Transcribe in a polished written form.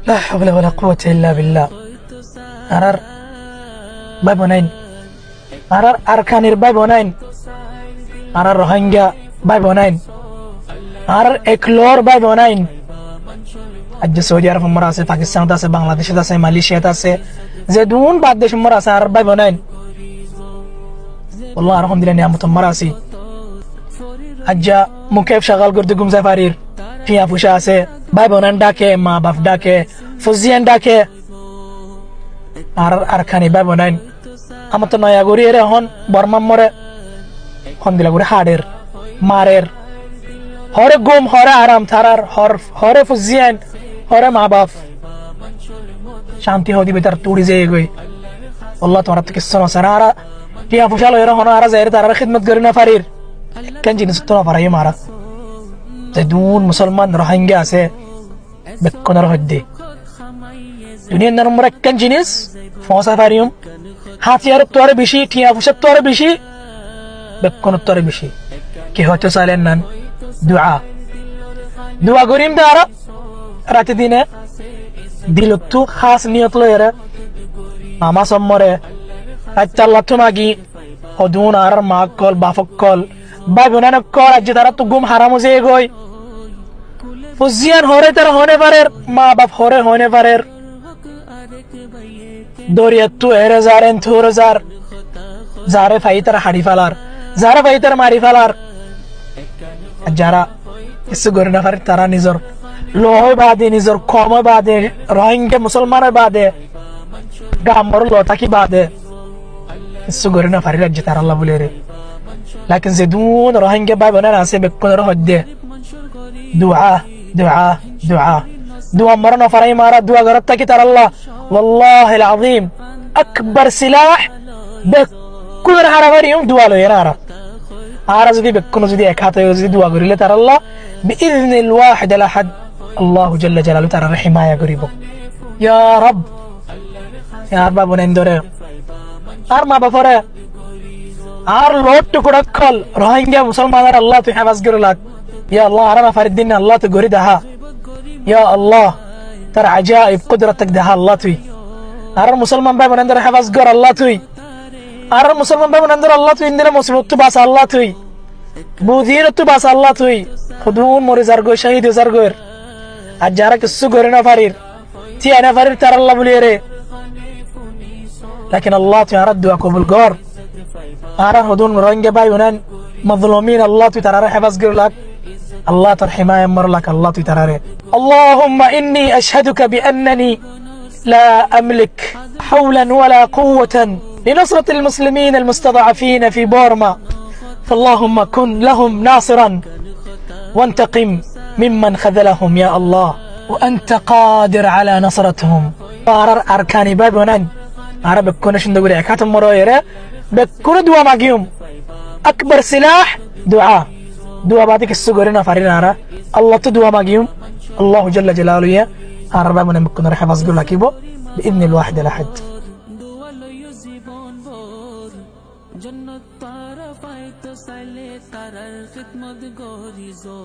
লা হাওলা ওয়ালা কুওয়াতা ইল্লা বিল্লাহ। আর ভাই বোনাইন, আর আরকানের ভাই বোনাইন, আর রোহিঙ্গা ভাই বোনাইন, আর একলোর ভাই বোনাইন, আজ সৌদি আরব মরা আছে, পাকিস্তানত আছে, বাংলাদেশত আছে, মালয়েশিয়াত আছে, যে দুন বাদ দেশ মরা আছে, আর ভাই বোনাইন والله আলহামদুলিল্লাহ নিয়ামত মরা আছি। আজ্জা মুকেব শাগাল করতে গুমজা পারির টিয়া ফুসা আছে, ভাই বোনান ডাকে, মা বাপ ডাকে, ফজিয়ান ডাকে, আর আরখানি ভাই বোনাইন আমার তো নয়া গড়ি এর এখন বর্মা মরে হন দিলা করে হাড়ের মারের হরে গুম হরে আরাম থারার হরে ফুজিয়ান হরে মা বাপ শান্তি হদি বেতার তুড়ি যেয়ে গই আল্লাহ তোমার তো কিছু না আর টিয়া ফুসা লয়ের হন আর যাই তার খিদমত করি না পারির কেন জিনিস তো না পারাই মারা যে দুন মুসলমান রোহিঙ্গা আছে বেকনের হদ্দে দুনিয়ার নম্বর একখান জিনিস ফসা পারিম হাতিয়ার তোরে বেশি, টিয়া ফুসার তোরে বেশি, বেকনের তোরে বেশি। কি হয়তো চাইলেন নান দুআ দুআ করিম তারা রাতে দিনে দিল তো খাস নিয়ত লয়েরা আমা সম্মরে আচ্ছা আল্লাহ তো মাগি হদুন আর মা কল বাফক কল ভাই বোনান কল আজ তারা তো গুম হারাম হয়ে গই ফুজিয়ান হরে তারা হনে পারের, মা বাপ হরে হনে পারের, দরিয়া তু এরে যারেন থুর যার যারে ফাই তারা হাড়ি ফালার, যারা ফাই তারা মারি ফালার, যারা কিছু করে না পারে তারা নিজর লয় বাদে, নিজর কময় বাদে, রোহিঙ্গা মুসলমানের বাদে, গামর লতাকি বাদে কিছু করে না পারি রাজ্যে তার আল্লাহ বলে রে। লাকিন যে দুন রোহিঙ্গা ভাই বোনের আছে বেকনের হদ্দে দুআ দুআ দুআ দুআ মরণ ফারাই মারা দুআ গরত থাকি তার আল্লাহ ওয়াল্লাহিল আযীম আকবার সিলাহ বেকুর হারাবারিম দুআ লয় না আর যদি বেকুন যদি এক হাতে যদি দুআ করিলে তার আল্লাহ বিইذনিল ওয়াহিদ আল আহাদ আল্লাহু জাল্লা জালালু তার হিমায়া করিব। ইয়া রব আর বাবু নেন্দরে আর মা বাপরে আর লোট টুকড়া কল রোহিঙ্গা মুসলমানের আল্লাহ তুই হেফাজ করে লাগ। ইয়া আল্লাহ আরানা ফারিদ্দিন আল্লাহ তুই গরি দাহা, ইয়া আল্লাহ তার আজাইব কুদরতক দাহা আল্লাহ তুই আর মুসলমান ভাই বোনেদের হেফাজ কর আল্লাহ তুই, আর মুসলমান ভাই বোনেদের আল্লাহ তুই ইন্দিরা মুসিবত তুই বাঁচা আল্লাহ তুই, বুধির তুই বাঁচা আল্লাহ তুই, খুদুন মরে যার গই শহীদ যার গয়ের আর যারা কিছু করে না পারির তিয়া না পারির তার আল্লাহ বলিয়ে রে। لكن الله تعالى دعاء قبول قر أرى هدون رنجة باي ونان مظلومين الله تعالى حفظ قر لك الله ترحمه يمر لك الله تعالى. اللهم إني أشهدك بأنني لا أملك حولا ولا قوة لنصرة المسلمين المستضعفين في بورما، فاللهم كن لهم ناصرا وانتقم ممن خذلهم يا الله وأنت قادر على نصرتهم. أرى أركاني باي ونان আর বেকুনে সুন্দর করে এক হাত মরো এরে বেকুনে দোয়া মাগিউম আকবর সিলাহ দোয়া দোয়া বাদে কিছু করে না পারি না আল্লাহ তো দোয়া মাগিউম আল্লাহ জাল্লা জালালুহু আর বাবনে বেকুনের হেফাজ করে রাখিব বিইذনিল ওয়াহিদ আল আহাদ। জান্নাত তারা পাইতো সাইলে তারার খিদমত গরিজো।